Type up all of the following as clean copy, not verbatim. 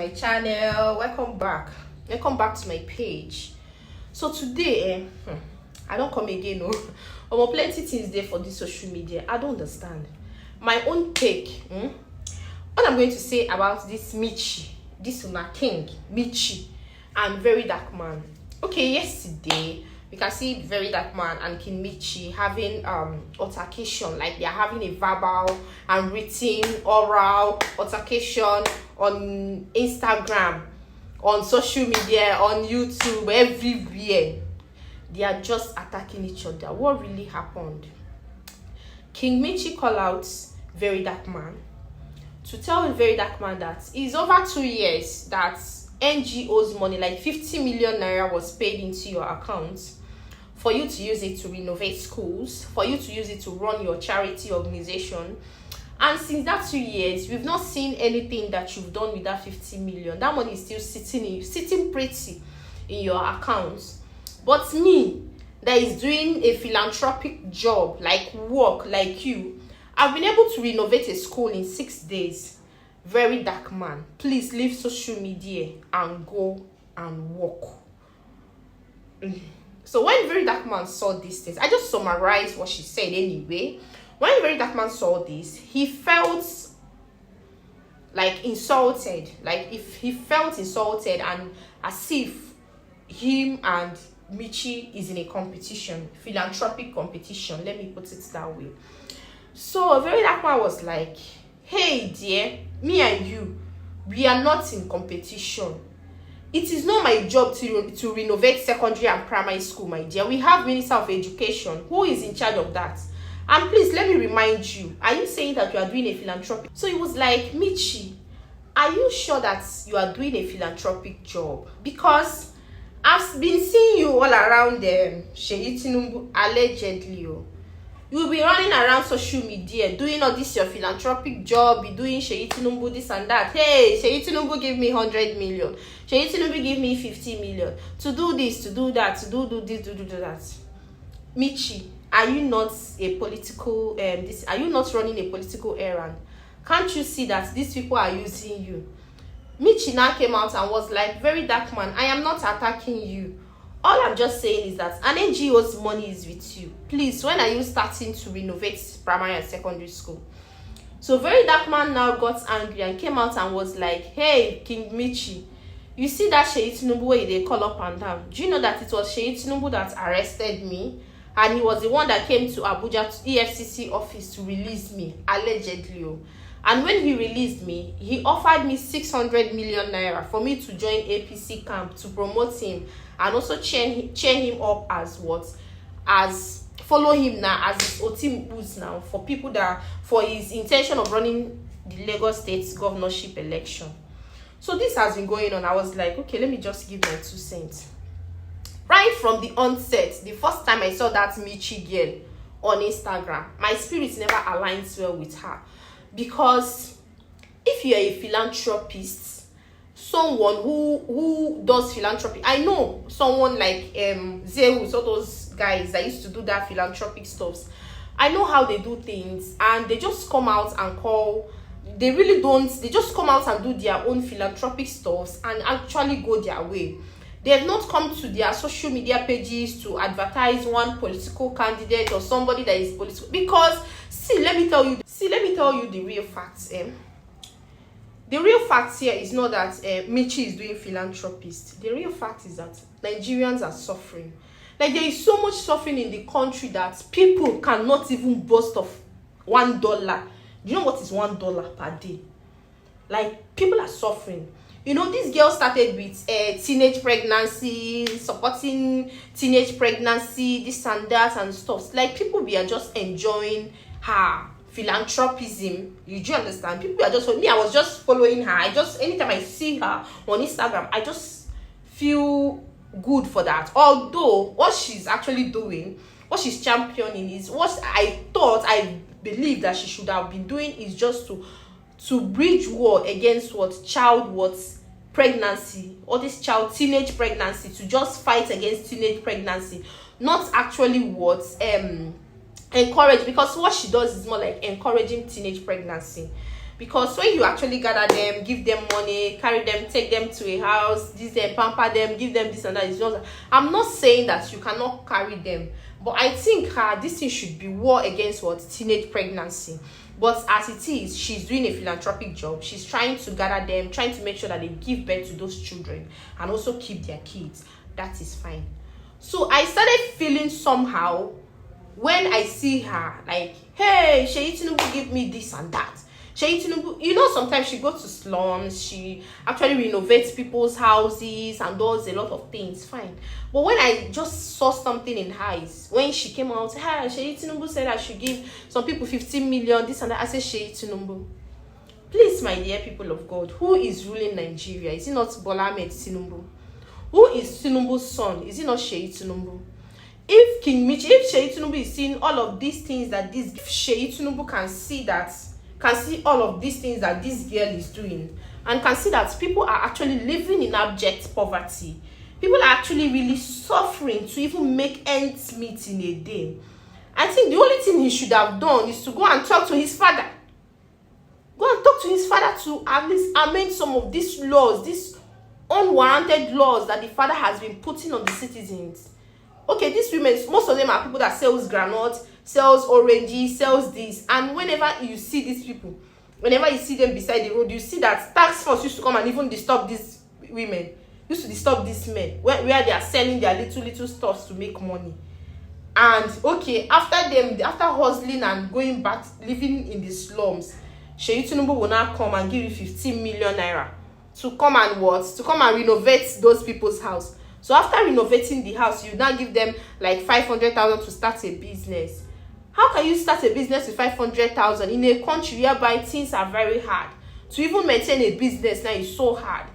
my channel. Welcome back to my page. So today I don't come again. No, plenty things there for this social media. I don't understand my own take. What I'm going to say about this Michty, this una king Michty and Very Dark Man. Okay, yesterday we can see Very Dark Man and King Michty having altercation, like they are having a verbal and written oral altercation on Instagram, on social media, on YouTube, everywhere. They are just attacking each other. What really happened? King Michty called out Very Dark Man to tell the Very Dark Man that it's over 2 years that NGO's money, like 50 million naira, was paid into your account for you to use it to renovate schools, for you to use it to run your charity organization. And since that 2 years, we've not seen anything that you've done with that 50 million. That money is still sitting pretty in your account. But me, that is doing a philanthropic job, like work, like you, I've been able to renovate a school in 6 days. Very Dark Man, please leave social media and go and work. So when Very Dark Man saw these things, I just summarized what she said anyway. When Very Dark Man saw this, he felt like insulted. Like if he felt insulted, and as if him and Michty is in a competition, philanthropic competition. Let me put it that way. So Very Dark Man was like, hey dear, me and you, we are not in competition. It is not my job to renovate secondary and primary school, my dear. We have Minister of Education who is in charge of that. And please, let me remind you, are you saying that you are doing a philanthropic? So it was like, Michty, are you sure that you are doing a philanthropic job? Because I've been seeing you all around Seyi Tinubu, allegedly. You will be running around social media doing all this your philanthropic job, be doing Seyi Tinubu this and that. Hey, Seyi Tinubu give me 100 million. Seyi Tinubu give me 50 million to do this, to do that, to do this, to do that. Michty, are you not a political are you not running a political errand? Can't you see that these people are using you? Michty now came out and was like, Very Dark Man, I am not attacking you. All I'm just saying is that an NGO's money is with you. Please, when are you starting to renovate primary and secondary school? So Very Dark Man now got angry and came out and was like, hey, King Michty, you see that Seyi Tinubu where they call up and down? Do you know that it was Seyi Tinubu that arrested me? And he was the one that came to Abuja to EFCC office to release me, allegedly. And when he released me, he offered me 600 million naira for me to join APC camp to promote him and also chain him up as what? As follow him now as his Otim boots now for people that for his intention of running the Lagos State governorship election. So this has been going on. I was like, okay, let me just give my 2 cents. Right from the onset, the first time I saw that Michty girl on Instagram, my spirit never aligns well with her. Because if you're a philanthropist, someone who does philanthropy, I know someone like Zeus, all those guys that used to do that philanthropic stuffs. I know how they do things, and they just come out and call. They really don't. They just come out and do their own philanthropic stuffs and actually go their way. They have not come to their social media pages to advertise one political candidate or somebody that is political. Because let me tell you the real facts. The real facts here is not that Michty is doing philanthropist. The real fact is that Nigerians are suffering. Like, there is so much suffering in the country that people cannot even boast of $1. Do you know what is $1 per day? Like, people are suffering. You know, this girl started with teenage pregnancy, supporting teenage pregnancy, this and that and stuff. Like, people we are just enjoying her philanthropism. You do understand? People are just, me, I was just following her. Anytime I see her on Instagram, I just feel good for that. Although what she's actually doing, what she's championing is what I believe that she should have been doing is just to bridge war against pregnancy, or this teenage pregnancy, to just fight against teenage pregnancy, not actually encourage, because what she does is more like encouraging teenage pregnancy. Because when you actually gather them, give them money, carry them, take them to a house, this and pamper them, give them this and that, it's just, I'm not saying that you cannot carry them, but I think this thing should be war against what teenage pregnancy. But as it is, she's doing a philanthropic job. She's trying to gather them, trying to make sure that they give birth to those children and also keep their kids. That is fine. So I started feeling somehow when I see her, like, hey, Sheyi Tinubu give me this and that. Sheyi Tinubu, you know, sometimes she goes to slums, she actually renovates people's houses and does a lot of things, fine. But when I just saw something in her eyes, when she came out, hey, Sheyi Tinubu said I should give some people 15 million, this and that, I said, Sheyi Tinubu, please, my dear people of God, who is ruling Nigeria? Is it not Bola Ahmed Tinubu? Who is Tinubu's son? Is it not Sheyi Tinubu? If King Michty, if Sheyi Tinubu is seeing all of these things that this, if Sheyi Tinubu can see all of these things that this girl is doing, and can see that people are actually living in abject poverty, people are actually really suffering to even make ends meet in a day, I think the only thing he should have done is to go and talk to his father. Go and talk to his father to at least amend some of these laws, these unwarranted laws that the father has been putting on the citizens. Okay, these women, most of them are people that sells granite, sells oranges, sells this, and whenever you see these people, whenever you see them beside the road, you see that tax force used to come and even disturb these women, used to disturb these men where they are selling their little stuffs to make money. And okay, after hustling and going back living in the slums, Sheyi Tinubu will now come and give you 15 million naira to come and what? To come and renovate those people's house. So after renovating the house, you now give them like 500,000 to start a business. How can you start a business with 500,000 in a country whereby things are very hard? To even maintain a business now is so hard.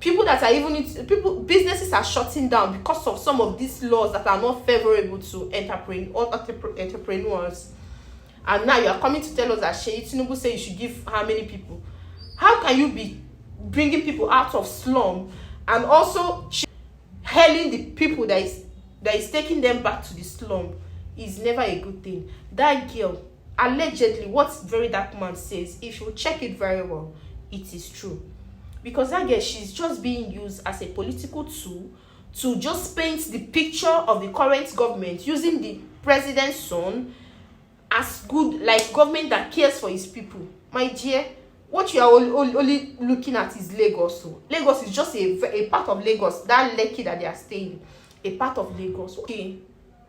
Businesses are shutting down because of some of these laws that are not favorable to entrepreneurs. And now you are coming to tell us that Sheyi Tinubu say you should give how many people? How can you be bringing people out of slum and also hailing the people that is taking them back to the slum? Is never a good thing. That girl, allegedly, what very dark man says, if you check it very well, it is true. Because that girl, she's just being used as a political tool to just paint the picture of the current government, using the president's son as good, like government that cares for his people. My dear, what you are only looking at is Lagos. So Lagos is just a part of Lagos. That Lekki that they are staying, a part of Lagos. Okay,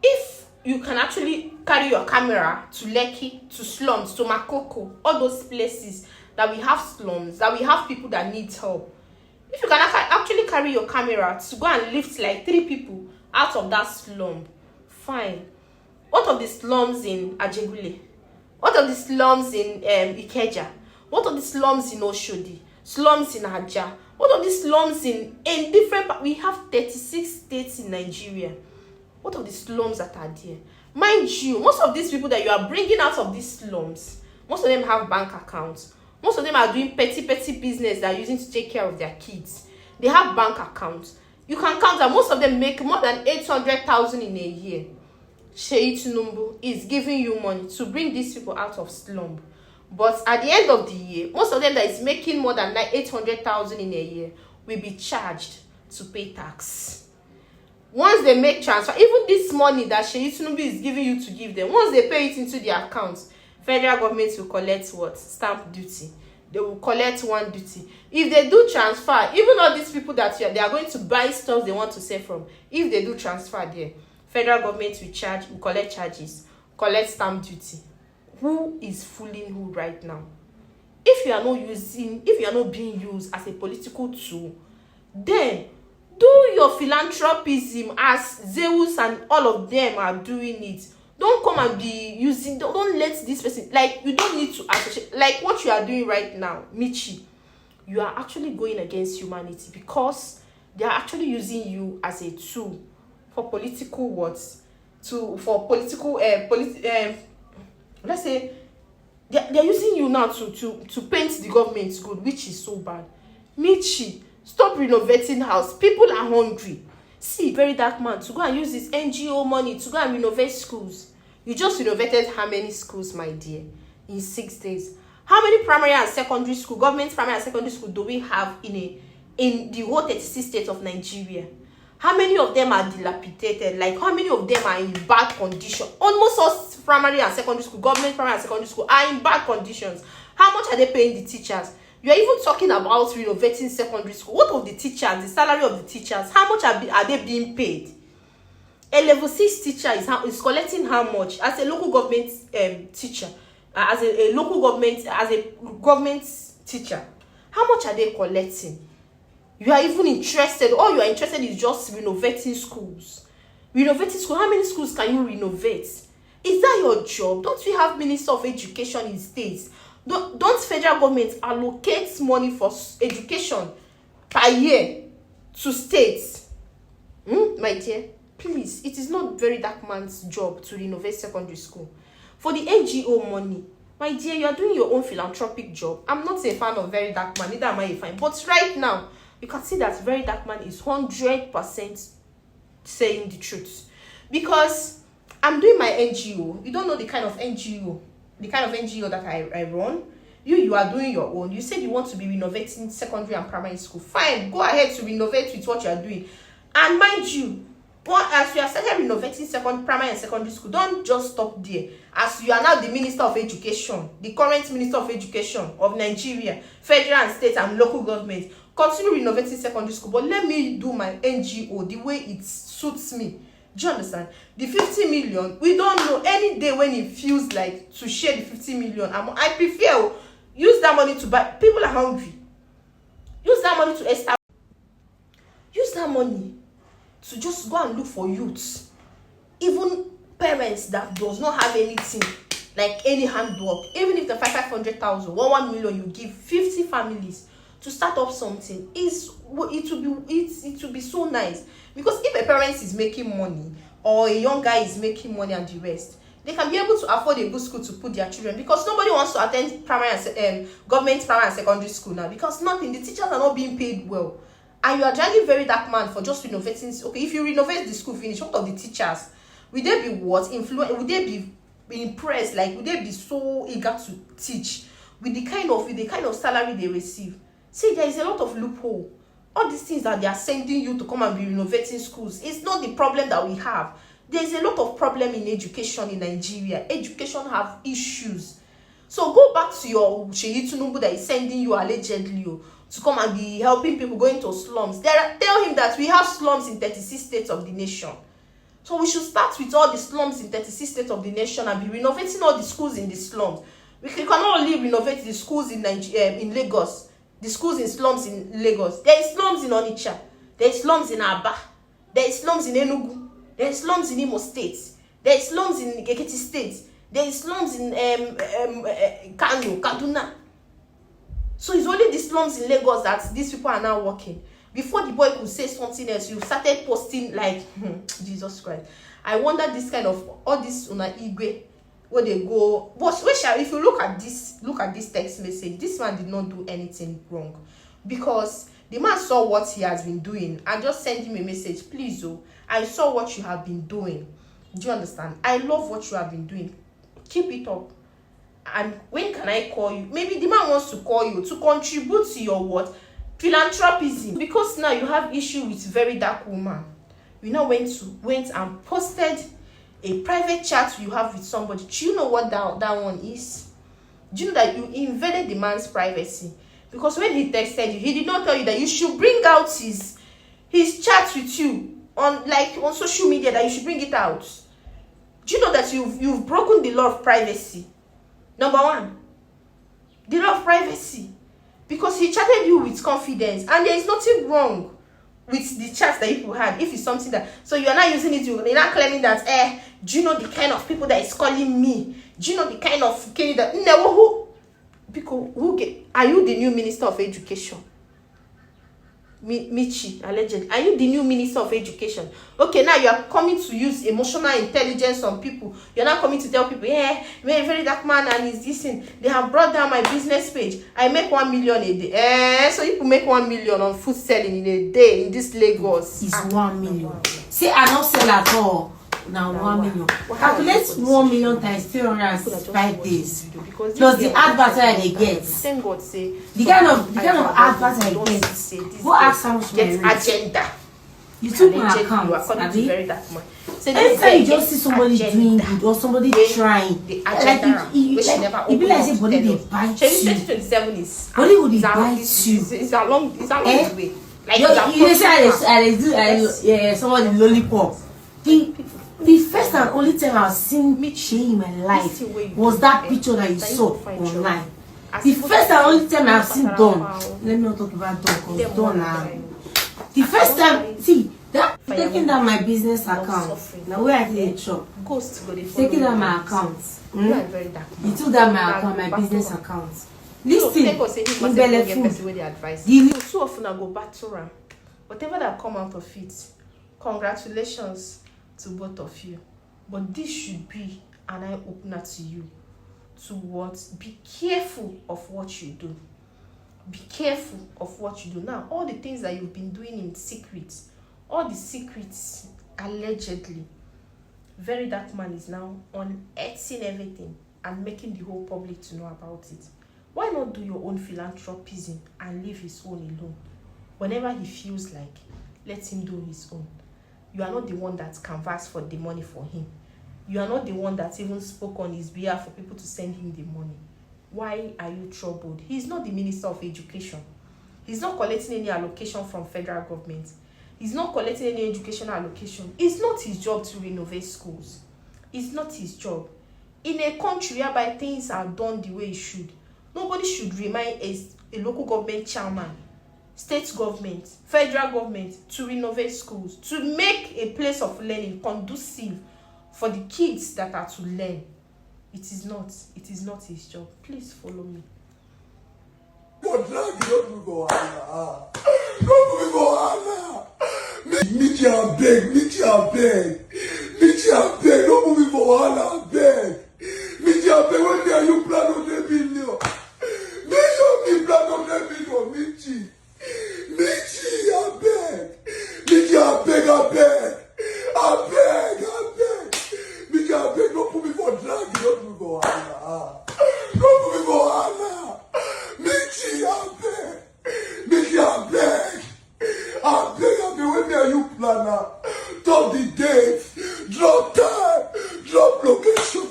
if you can actually carry your camera to Lekki, to slums, to Makoko, all those places that we have slums, that we have people that need help. If you can actually carry your camera to go and lift like 3 people out of that slum, fine. What of the slums in Ajegule? What of the slums in Ikeja? What of the slums in Oshodi? Slums in Aja? What of the slums in different? We have 36 states in Nigeria. What of the slums that are there? Mind you, most of these people that you are bringing out of these slums, most of them have bank accounts. Most of them are doing petty business that are using to take care of their kids. They have bank accounts. You can count that most of them make more than 800,000 in a year. Sheyi Tinubu is giving you money to bring these people out of slum. But at the end of the year, most of them that is making more than 800,000 in a year will be charged to pay tax. Once they make transfer, even this money that Sheyi Tinubu is giving you to give them, once they pay it into their accounts, federal government will collect what? Stamp duty. They will collect one duty. If they do transfer, even all these people that they are going to buy stuff they want to sell from, if they do transfer there, federal government will collect charges, collect stamp duty. Who is fooling who right now? If you are not being used as a political tool, then do your philanthropism as Zeus and all of them are doing it. Don't come and be using, don't let this person, like, you don't need to associate, like what you are doing right now, Michty. You are actually going against humanity because they are actually using you as a tool for political words, let's say, they're using you now to paint the government good, which is so bad. Michty, stop renovating house. People are hungry. See, very dark man, to go and use this NGO money to go and renovate schools. You just renovated how many schools, my dear, in 6 days? How many primary and secondary school, government primary and secondary school do we have in the whole 36 states of Nigeria? How many of them are dilapidated? Like, how many of them are in bad condition? Almost all primary and secondary school, government primary and secondary school are in bad conditions. How much are they paying the teachers? You are even talking about renovating secondary school. What of the teachers, the salary of the teachers? How much are they being paid? A level 6 teacher is collecting how much? As a local government teacher, as a local government, as a government teacher, how much are they collecting? You are even interested, all you are interested is just renovating schools. Renovating schools, how many schools can you renovate? Is that your job? Don't we have Minister of Education in states? Don't federal government allocate money for education per year to states? My dear, please, it is not very dark man's job to renovate secondary school. For the NGO money, my dear, you are doing your own philanthropic job. I'm not a fan of very dark man, neither am I a fan. But right now, you can see that very dark man is 100% saying the truth. Because I'm doing my NGO. You don't know the kind of NGO that I run. You are doing your own. You said you want to be renovating secondary and primary school. Fine, go ahead to renovate with what you are doing. And mind you, as you are started renovating primary and secondary school, don't just stop there. As you are now the Minister of Education, the current Minister of Education of Nigeria, federal and state and local government, continue renovating secondary school. But let me do my NGO the way it suits me. Do you understand? The 50 million, we don't know any day when it feels like to share the 50 million. I prefer use that money to buy. People are hungry. Use that money to establish. Use that money to just go and look for youths. Even parents that does not have anything, like any handwork. Even if the 500,000, 1 million, you give 50 families to start up something, it will be so nice. Because if a parent is making money or a young guy is making money and the rest, they can be able to afford a good school to put their children, because nobody wants to attend government primary and secondary school now, because the teachers are not being paid well. And you are dragging very dark man for just renovating. Okay, if you renovate the school finish, what of the teachers? Will they be what? Will they be impressed? Like, will they be so eager to teach with the kind of salary they receive? See, there is a lot of loophole. All these things that they are sending you to come and be renovating schools, it's not the problem that we have. There is a lot of problem in education in Nigeria. Education have issues. So go back to your Sheyi Tinubu that is sending you allegedly to come and be helping people going to slums. Tell him that we have slums in 36 states of the nation. So we should start with all the slums in 36 states of the nation and be renovating all the schools in the slums. We cannot only renovate the schools in Lagos, the schools in slums in Lagos. There is slums in Onitsha. There is slums in Aba. There is slums in Enugu. There is slums in Imo State. There is slums in Ekiti State. There is slums in Kano, Kaduna. So it's only the slums in Lagos that these people are now working. Before the boy could say something else, you started posting like, Jesus Christ. I wonder this kind of, all this Una Igwe, where they go. But if you look at this text message, this man did not do anything wrong. Because the man saw what he has been doing and just sent him a message. Please, I saw what you have been doing. Do you understand? I love what you have been doing. Keep it up. And when can I call you? Maybe the man wants to call you to contribute to your what? Philanthropism. Because now you have issue with very dark woman. You now went and posted a private chat you have with somebody. Do you know what that one is? Do you know that you invaded the man's privacy? Because when he texted you, he did not tell you that you should bring out his chat with you on social media, that you should bring it out. Do you know that you've broken the law of privacy? Number one, the law of privacy. Because he chatted you with confidence, and there is nothing wrong with the chats that people had. If it's something that, so you are not using it, you're not claiming that, do you know the kind of people that is calling me? Do you know the kind of that? No, are you the new Minister of Education? Michty, allegedly. Are you the new Minister of Education? Okay, now you are coming to use emotional intelligence on people. You're not coming to tell people, very dark man and is this thing. They have brought down my business page. I make 1 million a day. So you make 1 million on food selling in a day in this Lagos. It's 1 million. See, I don't sell at all. now 1 million. Calculate 1 million times 305 days. Plus the advert they get. Thank God say the kind of advert I get. Go ask how much get agenda. You took my account. Anytime you just see somebody doing good or somebody trying, like it be like somebody they bite you. 2027 is body would bite you. It's a long way. Like you say I somebody lollipop. The first and only time I've seen Michty in my life was that picture that you saw online. The first and only time I've seen Dawn. Let me not talk about Dawn because Dawn now. The first time, see, that taking down my business account. Now where I did shop. Taking down my account. You took down my account, my business account. Listen, in Belefood. So often I go back to them. Whatever that come out of it, congratulations to both of you. But this should be an eye opener to you. To what? Be careful of what you do. Be careful of what you do. Now, all the things that you've been doing in secret, all the secrets allegedly, very dark man is now unearthing everything and making the whole public to know about it. Why not do your own philanthropism and leave his own alone? Whenever he feels like, let him do his own. You are not the one that canvassed for the money for him. You are not the one that even spoke on his behalf for people to send him the money. Why are you troubled? He's not the Minister of Education. He's not collecting any allocation from federal government. He's not collecting any educational allocation. It's not his job to renovate schools. It's not his job. In a country whereby things are done the way it should, nobody should remind a local government chairman, state government, federal government to renovate schools, to make a place of learning conducive for the kids that are to learn. It is not his job. Please follow me. Don't Michty, I beg. Michty, I beg. Don't move me for wahala, I beg. Michty, I beg. When are you plan on the video? Make sure me plan on the video, Michty. Michty, I beg. Michty, I beg. Michty, I beg. Don't put me for drag. Don't move me for wahala. Don't move me for wahala. Michty, I beg. Michty, I beg. When are you planner? Talk the date, drop time, drop location.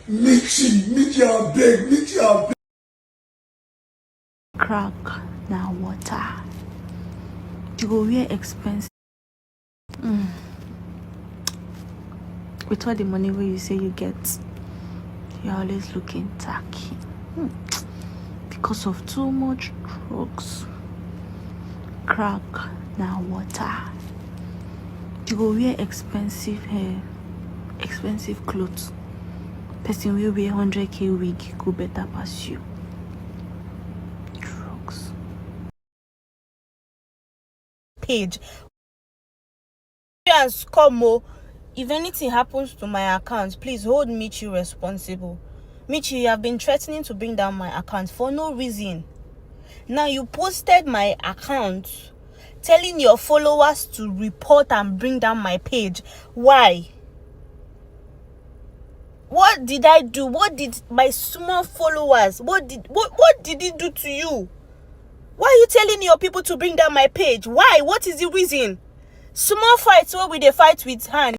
Michty, I beg. Crack now water. You go wear expensive. With all the money where you say you get, you're always looking tacky. Because of too much drugs. Crack now water. You go wear expensive hair, expensive clothes. Person will wear 100k wig go better pass you. Drugs. Page. Come, if anything happens to my account, please hold Michty responsible. Michty, you have been threatening to bring down my account for no reason. Now you posted my account telling your followers to report and bring down my page. Why? What did I do? What did my small followers, what did it do to you? Why are you telling your people to bring down my page? Why? What is the reason? Small fights where we they fight with hand.